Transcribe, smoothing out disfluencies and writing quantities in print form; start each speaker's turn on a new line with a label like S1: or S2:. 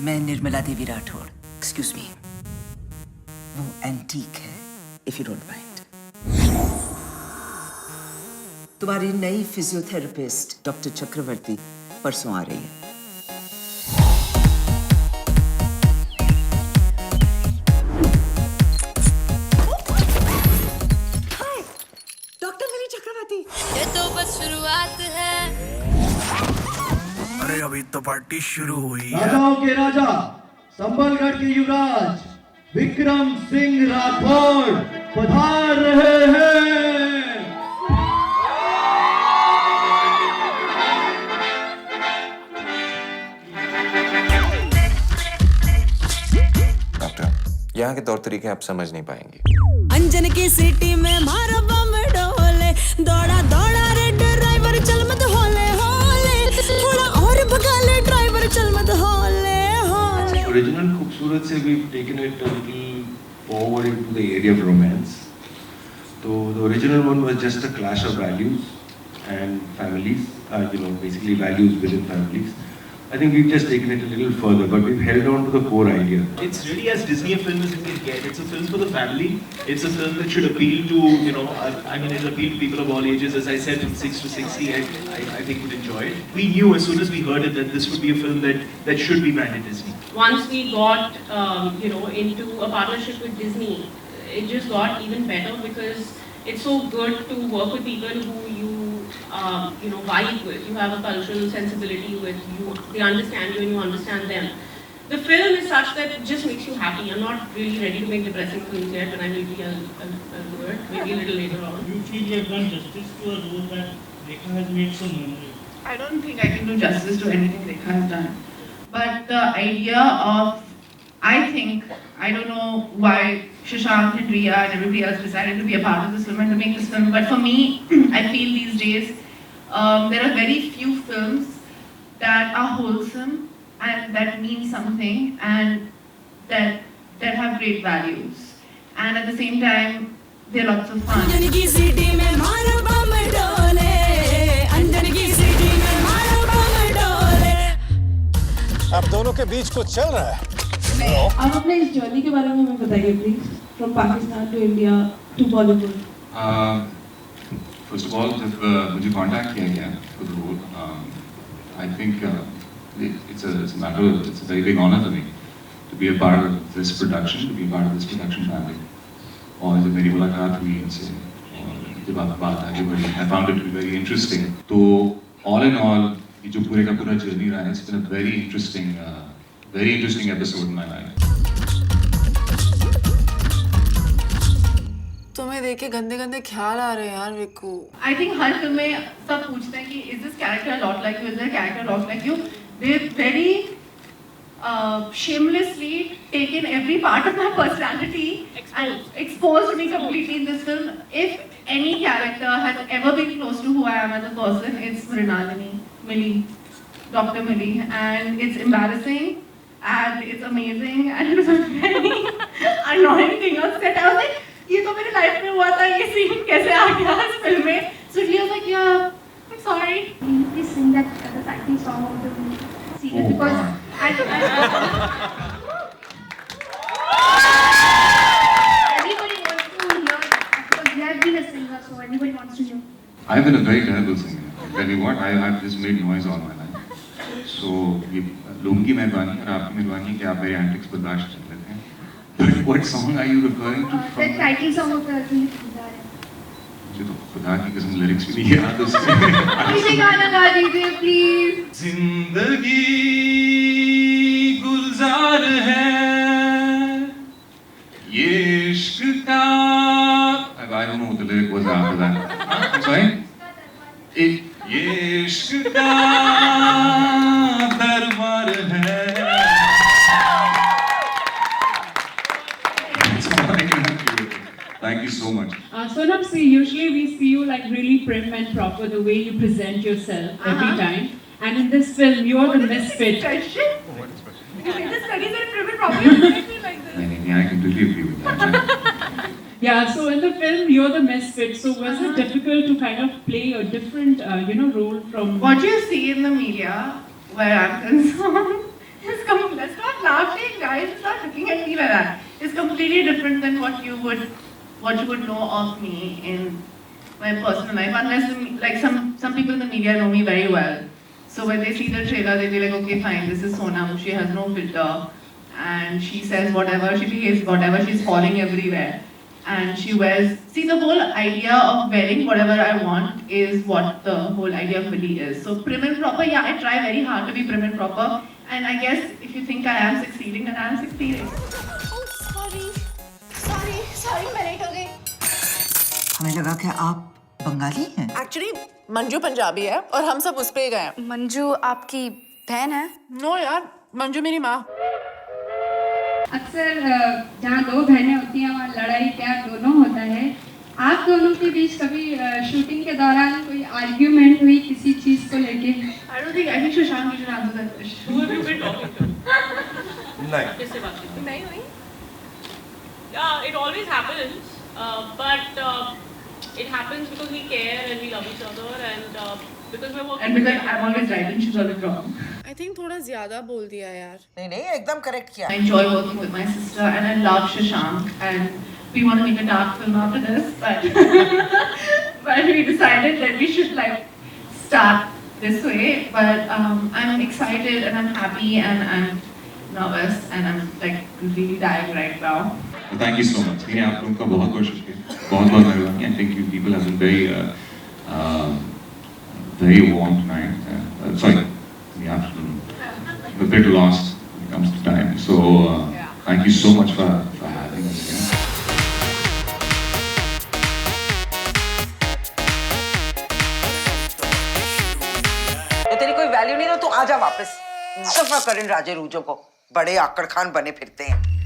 S1: मैं Nirmala Devi Rathore, excuse me, वो antique है, इफ यू डोंट माइंड। तुम्हारी नई फिजियोथेरेपिस्ट डॉक्टर चक्रवर्ती परसों आ रही है। हाय, डॉक्टर मिली चक्रवर्ती।
S2: ये तो बस शुरुआत है।
S3: अरे अभी तो पार्टी शुरू हुई है।
S4: राजाओं के राजा, संबलगढ़ के युवराज विक्रम सिंह राठौड़ पधार रहे हैं।
S5: डॉक्टर, यहाँ के तौर तरीके आप समझ नहीं पाएंगे।
S2: अंजन की सिटी में मारा बम डोले, दौड़ा दौड़ा रे ड्राइवर चल मत होले होले, थोड़ा और भगा ले ड्राइवर चल मत होले होले।
S6: Original खूबसूरत से we've taken it a little forward into the area of romance. So the original one was just a clash of values and families, basically values within families. I think we've just taken it a little further, but we've held on to the core idea.
S7: It's really as Disney a film as it can get. It's a film for the family. It's a film that should appeal to, it'll appeal to people of all ages. As I said, from 6 to 60, I think would enjoy it. We knew as soon as we heard it that this would be a film that should be branded Disney.
S8: Once we got, into a partnership with Disney, it just got even better because it's so good to work with people who you vibe with. You have a cultural sensibility with you. They understand you and you understand them. The film is such that it just makes you happy. I'm not really ready to make depressing films yet, but I maybe I'll do it. Maybe a little later on.
S9: You feel you have done justice to a role that Rekha has made so memorable?
S10: I don't think I can do justice to anything Rekha has done. But the idea of, I don't know why Shashank and Riya and everybody else decided to be a part of this film and to make this film, but for me, I feel these days, there are very few films that are wholesome and that mean something and that have great values. And at the same time, they're lots of fun.
S2: अंजन की city में मारा बम डोले, अंजन की city में मारा बम डोले।
S3: अब दोनों के बीच कुछ चल रहा है।
S11: आप अपने इस जर्नी के बारे में हमें बताइए please, from Pakistan to India to Bollywood.
S6: First of all, जब मुझे contact किया गया for the role, I think it's a very big honor for me to be a part of this production, to be a part of this production family. और जब मेरी मुलाकात हुई इनसे और जब बात आगे बढ़ी, I found it to be very interesting. तो all in all, ये जो पूरे का पूरा journey रहा है, it's been a very interesting episode in my life.
S2: तुम्हें देख के गंदे गंदे ख्याल आ रहे हैं यार Vikku.
S10: I think her film में सब पूछते हैं कि is this character a lot like you? Is there a character a lot like you? They've very shamelessly taken every part of my personality and exposed me completely in this film. If any character has ever been close to who I am as a person, it's Mrinalini, Millie, Dr. Millie, and it's embarrassing and it's amazing and it was a very annoying thing on set. I was like, ये तो मेरे life में हुआ था, ये scene कैसे आ गया इस फिल्म में? So he was like, yeah, I'm sorry.
S11: Please sing that the title song of the series because everybody wants to hear because you have been a singer, so everybody wants to hear.
S6: I've been a very terrible singer. Tell you what, I've just made noise all my life. So ये लोगों की मेहरबानी और आपकी मेहरबानी कि आप मेरे antics बर्दाश्त कर लेते हैं. But what song are you referring to?
S11: The title song of the series.
S6: मुझे तो खुदा की कसम लिरिक्स भी नहीं याद उसके।
S11: मुझे गाना गा दीजिए प्लीज।
S6: जिंदगी गुलजार है ये इश्क का। I don't know what the lyric was after that. Sorry? ये इश्क का दरबार है। Thank you so much.
S11: Sonam, see, usually we see you like really prim and proper, the way you present yourself every time. And in this film, you are the misfit.
S10: You think the studies are prim and proper? You make me like this.
S6: I completely agree with that.
S11: Yeah, so in the film, you're the misfit. So was it difficult to kind of play a different, role from...
S10: What you see in the media, where I'm concerned, is completely, let's not completely different than what you would know of me in my personal life, unless like some people in the media know me very well. So when they see the trailer, they'll be like, okay, fine, this is Sonam. She has no filter, and she says whatever, she behaves whatever, she's falling everywhere, and she wears. See, the whole idea of wearing whatever I want is what the whole idea of Billy is. So prim and proper, yeah, I try very hard to be prim and proper, and I guess if you think I am succeeding, then I am succeeding.
S2: Sorry मैं late हो गई.
S1: हमें लगा कि आप बंगाली हैं.
S10: Actually, Manju Punjabi है और हम सब उस पे ही गए.
S2: मंजू आपकी बहन है?
S10: No यार, मंजू मेरी माँ.
S11: अक्सर जहाँ दो बहनें होती हैं वहाँ लड़ाई प्यार दोनों होता है. आप दोनों के बीच कभी शूटिंग के दौरान कोई आर्ग्यूमेंट हुई किसी चीज को लेके?
S10: I don't think. I think Shashank should answer that question.
S8: Who have you been talking to?
S2: नहीं हुई.
S8: Yeah, it always happens, but it happens because we care and we love each other, and because we're working.
S10: And because I'm always right and she's always wrong.
S2: I think थोड़ा ज़्यादा बोल दिया यार.
S1: नहीं नहीं एकदम करेक्ट किया.
S10: I enjoy working with my sister and I love Shashank, and we want to make a dark film after this, but we decided that we should like start this way. But I'm excited and I'm happy and I'm nervous and I'm like really dying right now.
S6: Thank you so much. मैंने आप लोगों का बहुत बहुत शुक्रिया, बहुत बहुत मेहरबानी. I think you people have been very warm tonight. Sorry, in the afternoon. I'm a bit lost when it comes to time. So thank you so much for having us here.
S1: तो तेरी कोई value नहीं तो तू आजा वापस. दफा कर इन राजे रूजों को. बड़े आकड़ खान बने फिरते हैं.